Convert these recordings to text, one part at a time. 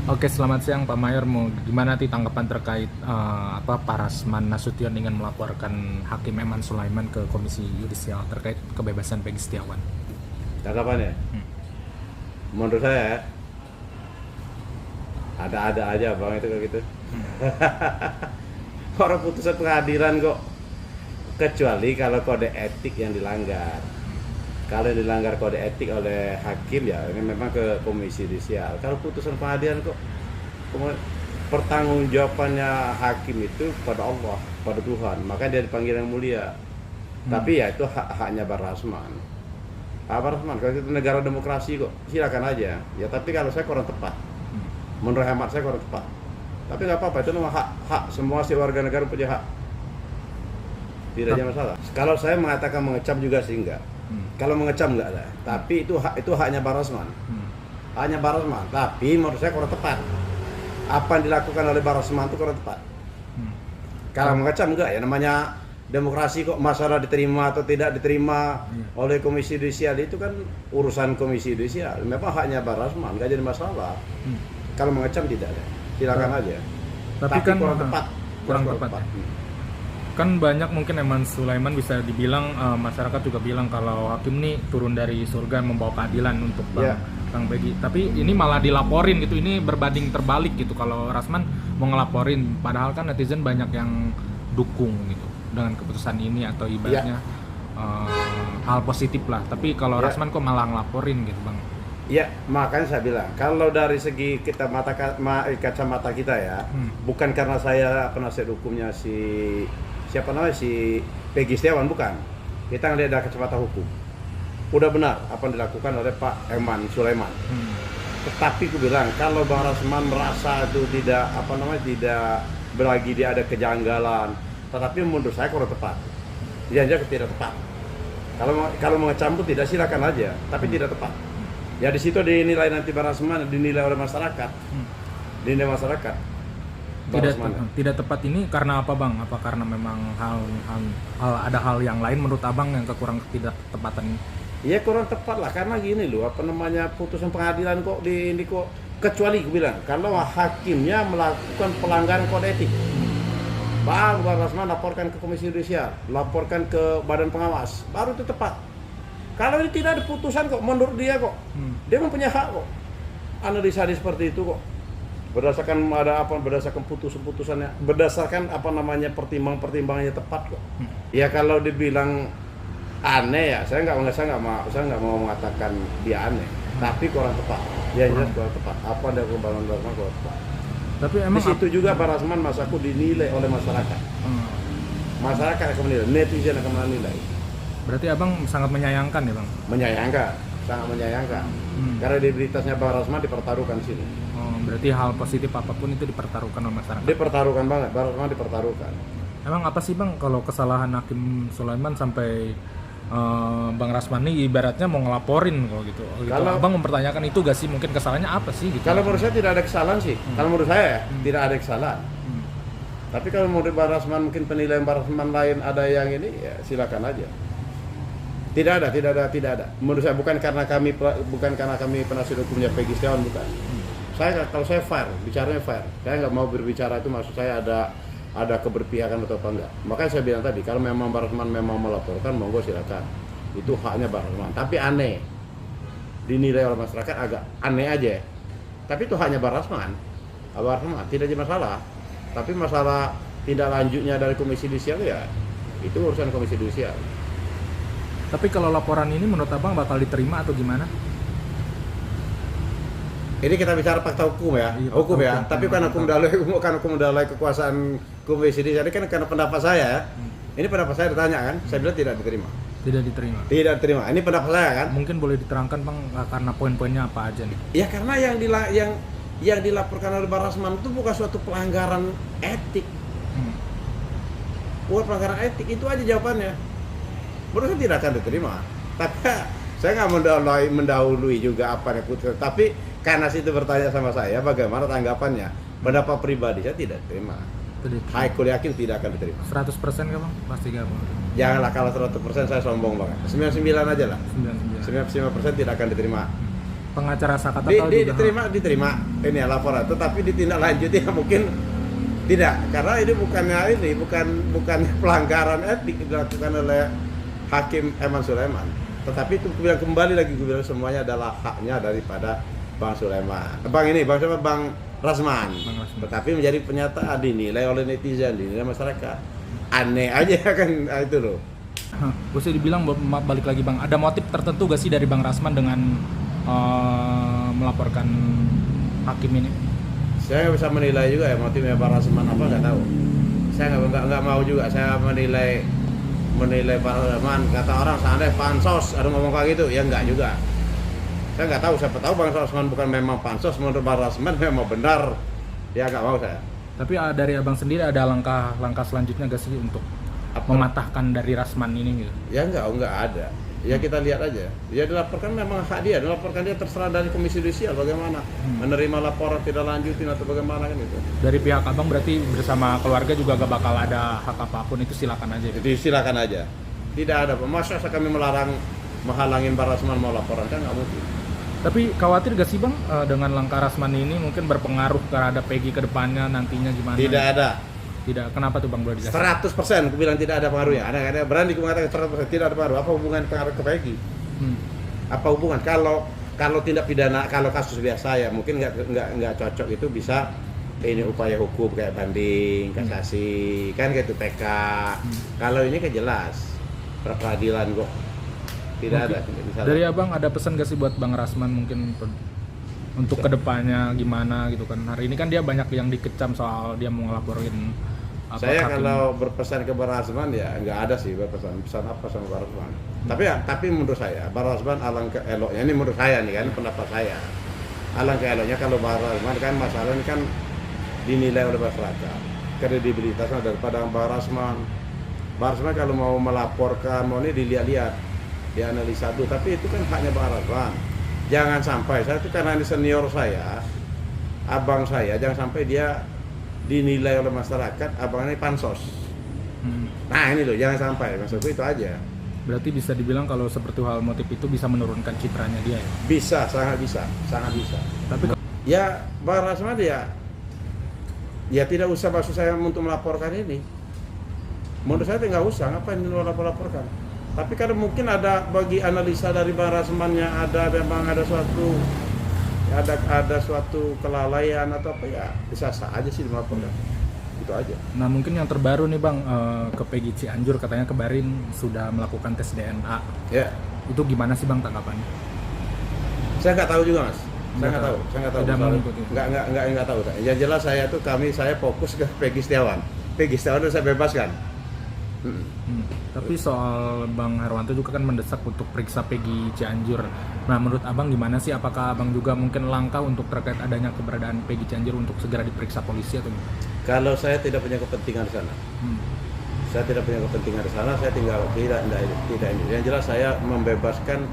Oke, selamat siang Pak Mayor. Mau gimana sih tanggapan terkait Pak Rasman Nasution ingin melaporkan Hakim Eman Sulaiman ke Komisi Yudisial terkait kebebasan Peggy Setiawan? Tanggapannya, menurut saya ada-ada aja bang itu kayak gitu. Orang putusan pengadilan kok, kecuali kalau kode etik yang dilanggar. Kalau yang dilanggar kode etik oleh hakim ya ini memang ke komisi yudisial. Kalau putusan pengadilan kok, pertanggungjawabannya hakim itu pada Allah, pada Tuhan. Maka dia dipanggil yang mulia. Tapi ya itu haknya Pak Rasman. Pak Rasman, kalau itu negara demokrasi kok silakan aja. Ya tapi kalau saya kurang tepat. Menurut hemat saya kurang tepat. Tapi nggak apa-apa, itu memang hak semua si warga negara punya hak. Tidak ada masalah. Kalau saya mengatakan mengecam juga sih enggak. Kalau mengecam enggak ada. Tapi itu haknya Pak Rasman. Haknya Pak Rasman. Tapi menurut saya kurang tepat. Apa yang dilakukan oleh Pak Rasman itu kurang tepat. Kalau mengecam enggak ya, namanya demokrasi kok, masalah diterima atau tidak diterima oleh komisi yudisial itu kan urusan komisi yudisial. Memang haknya Pak Rasman, nggak jadi masalah. Kalau mengecam tidak ada, silakan aja. Tapi kan kurang tepat. kurang tepat. Kan banyak mungkin Eman Sulaiman bisa dibilang masyarakat juga bilang kalau hakim ini turun dari surga membawa keadilan untuk Bang Peggy. Tapi ini malah dilaporin gitu. Ini berbanding terbalik gitu kalau Rasman mau ngelaporin, padahal kan netizen banyak yang dukung gitu dengan keputusan ini atau ibaratnya hal positif lah. Tapi kalau Rasman kok malah ngelaporin gitu Bang? Ya, makanya saya bilang, kalau dari segi kita kacamata kita ya, bukan karena saya penasihat hukumnya si Peggy Setiawan, bukan. Kita ngelihat dari kacamata hukum. Udah benar apa yang dilakukan oleh Pak Eman Sulaiman. Tetapi aku bilang, kalau Bang Rasman merasa itu tidak berlagi dia ada kejanggalan, tetapi menurut saya kurang tepat. Dia aja tidak tepat. Kalau mengecam itu tidak, silakan aja, tapi tidak tepat. Ya di situ dinilai nanti Bang Rasman, dinilai oleh masyarakat. Dinilai masyarakat. Tidak tepat ini karena apa Bang? Apa karena memang ada hal yang lain menurut Abang yang kekurang ketidaktepatan ini? Ya kurang tepat lah, karena gini loh, putusan pengadilan kok kok, kecuali gue bilang kalau hakimnya melakukan pelanggaran kode etik, Bang Rasman laporkan ke komisi yudisial, laporkan ke badan pengawas, baru itu tepat. Kalau ini tidak ada putusan kok, menurut dia kok, dia mempunyai hak kok analisa seperti itu kok, berdasarkan putusannya, berdasarkan pertimbangannya tepat kok. Ya kalau dibilang aneh ya, saya nggak mau mengatakan dia aneh, tapi kurang tepat. Dia jelas kurang tepat. Apa dia kurang tepat. Tapi emang di situ juga Pak Rasman masaku dinilai oleh masyarakat. Masyarakat akan menilai, netizen akan menilai. Berarti Abang sangat menyayangkan ya Bang? Menyayangkan, sangat menyayangkan. Karena identitasnya Pak Rasman dipertaruhkan di sini. Berarti hal positif apapun itu dipertaruhkan oleh masyarakat? Dipertaruhkan banget, Pak Rasman dipertaruhkan. Emang apa sih Bang kalau kesalahan Hakim Sulaiman sampai Bang Rasman ini ibaratnya mau ngelaporin kalau gitu? Kalau Abang mempertanyakan itu gak sih, mungkin kesalahannya apa sih gitu? Kalau menurut saya tidak ada kesalahan sih. Kalau menurut saya tidak ada kesalahan. Tapi kalau menurut Pak Rasman, mungkin penilaian Pak Rasman lain ada yang ini, ya silakan aja. Tidak ada. Menurut saya bukan karena kami penasihat hukumnya Peggy Setiawan, bukan. Kalau saya fair, bicaranya fair. Saya nggak mau berbicara itu maksud saya ada keberpihakan atau apa enggak. Makanya saya bilang tadi, kalau memang Pak Rasman memang melaporkan, monggo silakan. Itu haknya Pak Rasman. Tapi aneh, dinilai oleh masyarakat agak aneh aja. Tapi itu haknya Pak Rasman. Pak Rasman tidak jadi masalah. Tapi masalah tindak lanjutnya dari komisi yudisial ya itu urusan komisi yudisial. Tapi kalau laporan ini menurut Abang bakal diterima atau gimana? Ini kita bicara fakta hukum ya, hukum ya. Tapi kan hukum dalai kekuasaan komisi yudisial ini kan karena pendapat saya. Ini pendapat saya ditanya kan, saya bilang tidak diterima. Tidak diterima. Tidak diterima. Ini pendapat saya kan. Mungkin boleh diterangkan Bang karena poin-poinnya apa aja nih? Ya karena yang dilaporkan oleh Pak Rasman itu bukan suatu pelanggaran etik. Bukan pelanggaran etik, itu aja jawabannya. Menurut saya tidak akan diterima. Tapi saya nggak mendahului juga apa yang putus. Tapi karena situ bertanya sama saya bagaimana tanggapannya, pendapat pribadi saya tidak terima. Aku yakin tidak akan diterima. 100% kan Bang? Pasti gak Bang? Janganlah, kalau 100% saya sombong banget. 99 aja lah. 99% tidak akan diterima. pengacara Sakata tahu juga. diterima ini ya laporan, tetapi ditindaklanjuti ya mungkin tidak, karena ini bukan pelanggaran etik dilakukan oleh Hakim Eman Sulaiman, tetapi itu bilang kembali lagi, gue bilang semuanya adalah haknya daripada Bang Sulaiman, Bang Rasman. Tetapi menjadi pernyataan dinilai oleh netizen, dinilai masyarakat aneh aja kan, itu loh. Bisa dibilang balik lagi Bang, ada motif tertentu gak sih dari Bang Rasman dengan melaporkan hakim ini? Saya nggak bisa menilai juga ya motifnya Pak Rasman apa, nggak tahu. Saya nggak mau juga saya menilai Pak Rasman. Kata orang seandainya pansos ada ngomong kayak gitu, ya nggak juga. Saya nggak tahu, siapa tahu Bang Rasman bukan memang pansos, menurut Bang Rasman memang benar, ya nggak mau saya. Tapi dari abang sendiri ada langkah selanjutnya gak sih untuk mematahkan dari Rasman ini gitu? Ya nggak ada. Ya kita lihat aja. Ya dilaporkan memang hak dia, dilaporkan dia terserah dari Komisi Judisial bagaimana menerima laporan tidak lanjutin atau bagaimana kan itu. Dari pihak abang berarti bersama keluarga juga gak bakal ada hak apapun, itu silakan aja. Jadi silakan aja. Tidak ada. Masa kami menghalangin Pak Rasman mau laporan, kan nggak mungkin. Tapi khawatir gak sih Bang dengan langkah Rasman ini mungkin berpengaruh terhadap Peggy ke depannya nantinya gimana? Tidak ada. Tidak. Kenapa tuh Bang, boleh dijelaskan? 100% aku bilang tidak ada pengaruhnya. Ada berani aku mengatakan 100% tidak ada pengaruh. Apa hubungan pengaruh ke Peggy? Apa hubungan? Kalau tindak pidana, kalau kasus biasa ya mungkin nggak cocok, itu bisa ini upaya hukum kayak banding, kasasi, kan kayak itu PK. Kalau ini kan jelas peradilan kok. Tidak mungkin ada. Dari abang ada pesan gak sih buat Bang Rasman mungkin untuk kedepannya gimana gitu kan? Hari ini kan dia banyak yang dikecam soal dia mau ngelaporin Saya kalau berpesan ke Bang Rasman ya nggak ada sih pesan apa sama Bang Rasman. Tapi menurut saya Bang Rasman alangkah eloknya, ini menurut saya nih kan, pendapat saya, alangkah eloknya kalau Bang Rasman kan masalah ini kan dinilai oleh masyarakat kredibilitasnya daripada Bang Rasman. Bang Rasman kalau mau melaporkan mau ini dilihat-lihat, dianalisa dulu, tapi itu kan haknya Bang Rasman. Jangan sampai saya itu karena ini senior saya, abang saya, jangan sampai dia dinilai oleh masyarakat abang ini pansos. Nah ini loh, jangan sampai, maksudku itu aja. Berarti bisa dibilang kalau seperti hal motif itu bisa menurunkan citranya dia ya? Bisa, sangat bisa. Tapi ya Bang Rasman ya tidak usah maksud saya untuk melaporkan ini. Menurut saya nggak usah, ngapain laporkan. Tapi kalau mungkin ada bagi analisa dari Bang Rasmannya memang ada suatu kelalaian atau apa, ya bisa aja sih melaporkan. Itu aja. Nah mungkin yang terbaru nih Bang, ke Peggy Cianjur katanya kemarin sudah melakukan tes DNA. Ya. Itu gimana sih Bang tanggapannya? Saya nggak tahu juga Mas. Saya nggak tahu. Tidak mengikuti. Nggak tahu. Yang jelas saya fokus ke Peggy Setiawan. Peggy Setiawan itu saya bebaskan. Tapi soal Bang Herwanto juga kan mendesak untuk periksa Peggy Cianjur. Nah menurut abang gimana sih? Apakah abang juga mungkin langkah untuk terkait adanya keberadaan Peggy Cianjur untuk segera diperiksa polisi atau gimana? Kalau saya tidak punya kepentingan di sana. Saya tidak punya kepentingan di sana, saya tinggal tidak ini. Yang jelas saya membebaskan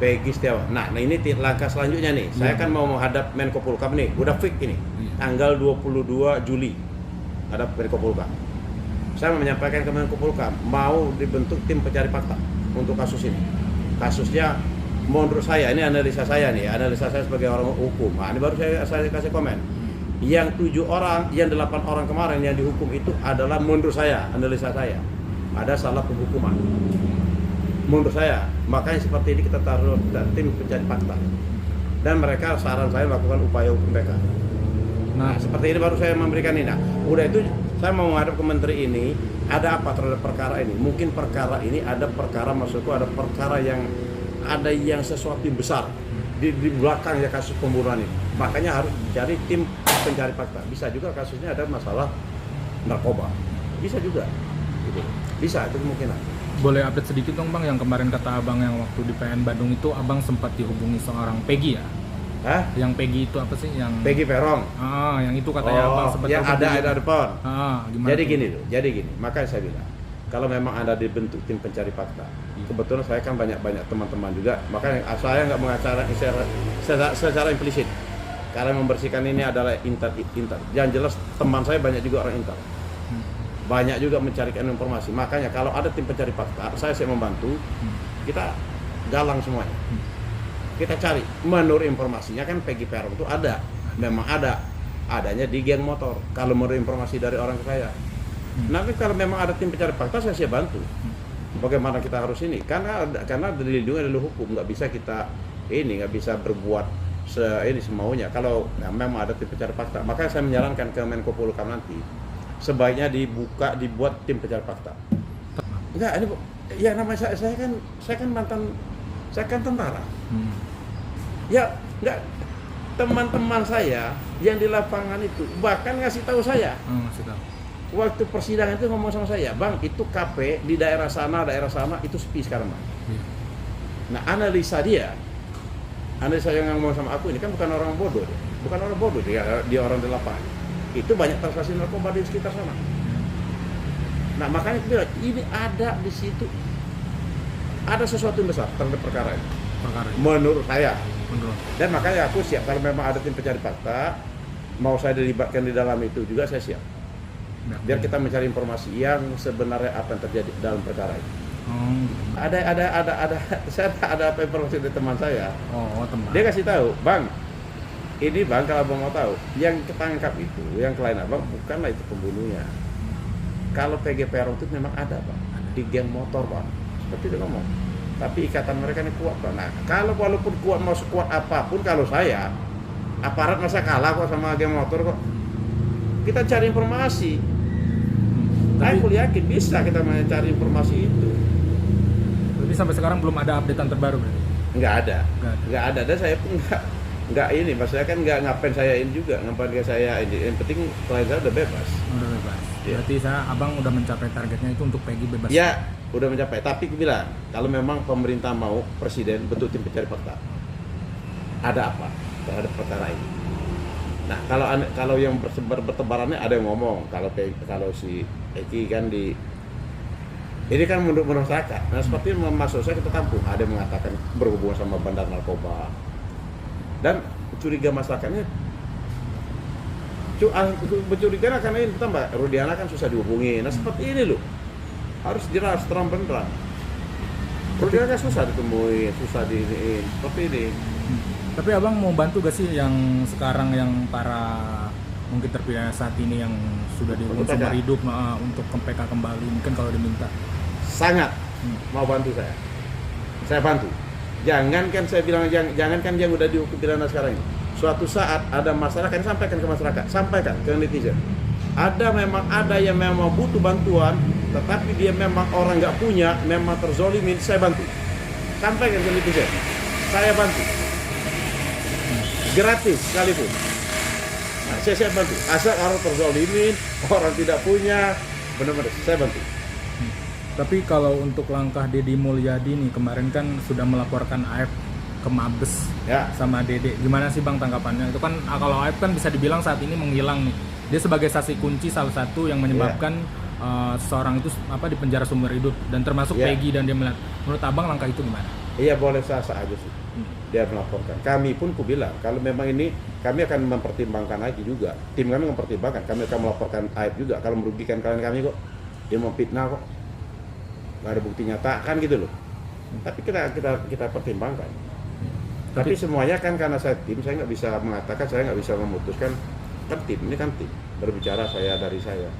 Peggy Setiawan. Nah ini langkah selanjutnya nih. Saya kan mau menghadap Menko Polhukam nih, udah fix ini. Tanggal 22 Juli hadap Menko Polhukam. Saya menyampaikan ke Menko Polhukam mau dibentuk tim pencari fakta untuk kasus ini. Kasusnya menurut saya, ini analisa saya sebagai orang hukum. Nah, ini baru saya kasih komen. Yang 7 orang, yang 8 orang kemarin yang dihukum itu adalah menurut saya, analisa saya, ada salah penghukuman. Menurut saya, makanya seperti ini kita taruh tim pencari fakta. Dan mereka saran saya melakukan upaya hukum mereka. Nah, seperti ini baru saya memberikan ini. Nah, udah itu saya mau menghadap ke menteri ini, ada apa terhadap perkara ini? Mungkin perkara ini ada perkara, maksudku ada perkara yang ada yang sesuatu yang besar di belakang ya kasus pembunuhan ini. Makanya harus cari tim pencari fakta. Bisa juga kasusnya ada masalah narkoba. Bisa juga. Gitu. Bisa, itu kemungkinan. Boleh update sedikit dong Bang, yang kemarin kata abang yang waktu di PN Bandung itu abang sempat dihubungi seorang Peggy ya? Hah? Yang Peggy itu apa sih? Yang Peggy Perong. Yang itu katanya abang sempat yang ada depan. Gimana? Jadi gini, makanya saya bilang, kalau memang Anda dibentuk tim pencari fakta, kebetulan saya kan banyak teman-teman juga, makanya saya nggak mengacara secara implisit, karena membersihkan ini adalah intel. Yang jelas teman saya banyak juga orang intel, banyak juga mencarikan informasi. Makanya kalau ada tim pencari fakta, saya membantu, kita galang semuanya. Kita cari. Menurut informasinya kan Peggy Peron itu ada, memang adanya di geng motor. Kalau menurut informasi dari orang ke saya. Nanti kalau memang ada tim pencari fakta, saya siap bantu. Bagaimana kita harus ini? Karena dilindungi oleh hukum, nggak bisa kita nggak bisa berbuat ini semaunya. Kalau memang ada tim pencari fakta, maka saya menyarankan ke Menko Polhukam nanti sebaiknya dibuat tim pencari fakta. Enggak, ini ya namanya saya kan mantan, saya kan tentara. Ya enggak, teman-teman saya yang di lapangan itu bahkan ngasih tahu saya. Ngasih tahu. Waktu persidangan itu ngomong sama saya, Bang, itu KP di daerah sana itu sepi sekarang, Bang. Nah, analisa yang ngomong sama aku ini kan bukan orang bodoh, dia orang di lapangan. Itu banyak transaksi narkoba di sekitar sana. Nah, makanya aku bilang, ini ada di situ, ada sesuatu yang besar terhadap perkara ini. Menurut saya. Dan makanya aku siap, kalau memang ada tim pencari fakta, mau saya dilibatkan di dalam itu juga saya siap. Biar kita mencari informasi yang sebenarnya apa yang terjadi dalam perkara ini. Saya ada informasi dari teman saya. Teman. Dia kasih tahu, Bang, ini Bang, kalau Abang mau tahu, yang ketangkap itu, yang klien Abang bukanlah itu pembunuhnya. Kalau PG Peron itu memang ada, Bang, di geng motor, Bang. Seperti dia ngomong. Tapi ikatan mereka ini kuat, Bang. Nah, kalau walaupun kuat, mau sekuat apapun, kalau saya aparat masa kalah kok sama geng motor kok. Kita cari informasi. Aku yakin bisa kita mencari informasi itu. Tapi sampai sekarang belum ada updatean terbaru berarti? Nggak ada. Dan saya pun nggak ini, maksudnya kan nggak ngapain saya ini juga, ngapain saya ini. Yang penting klien saya udah bebas. Udah bebas. Ya. Berarti abang udah mencapai targetnya itu untuk Peggy bebas. Ya, udah mencapai. Tapi aku bilang, kalau memang pemerintah mau, presiden bentuk tim pencari fakta. Ada apa terhadap perkara ini? Nah, kalau yang bertebarannya ada yang ngomong kalau si Eki kan ini kan menurut masyarakat. Nah, seperti masuk saya kita tampung, ada yang mengatakan berhubungan sama bandar narkoba. Dan curiga masyarakatnya bercuriga karena ini tambah Rudiana kan susah dihubungi. Nah, seperti ini loh. Harus jelas terang benderang. Rudiana kan susah ditemui, susah diiniin. Seperti ini. Tapi abang mau bantu gak sih yang sekarang yang para mungkin terpidana saat ini yang sudah dihukum seumur hidup untuk ke PK kembali mungkin kalau diminta? Sangat mau bantu saya. Saya bantu. Jangankan saya bilang jangankan yang udah dihukum pidana sekarang ini. Suatu saat ada masalah kan sampaikan ke masyarakat, sampaikan ke netizen. Memang ada yang memang butuh bantuan, tetapi dia memang orang nggak punya, memang terzolimin, saya bantu. Sampaikan ke netizen. Saya bantu. Gratis sekalipun. Nah, saya bantu. Asal orang terzolimin, orang tidak punya, benar-benar saya bantu. Tapi kalau untuk langkah Deddy Mulyadi nih, kemarin kan sudah melaporkan AF ke Mabes sama Dede. Gimana sih Bang tanggapannya? Itu kan kalau AF kan bisa dibilang saat ini menghilang nih. Dia sebagai saksi kunci salah satu yang menyebabkan seseorang itu di penjara seumur hidup dan termasuk Peggy dan dia melihat. Menurut Abang langkah itu gimana? Iya, boleh sah aja sih. Dia melaporkan. Kami pun bilang kalau memang ini kami akan mempertimbangkan lagi juga. Tim kami mempertimbangkan. Kami akan melaporkan AIB juga kalau merugikan klien kami kok. Dia mau fitnah kok. Nggak ada bukti nyata kan gitu loh. Tapi kita pertimbangkan. Tapi semuanya kan karena saya tim, saya nggak bisa mengatakan, saya nggak bisa memutuskan. Kan tim ini kan tim. Berbicara saya dari saya.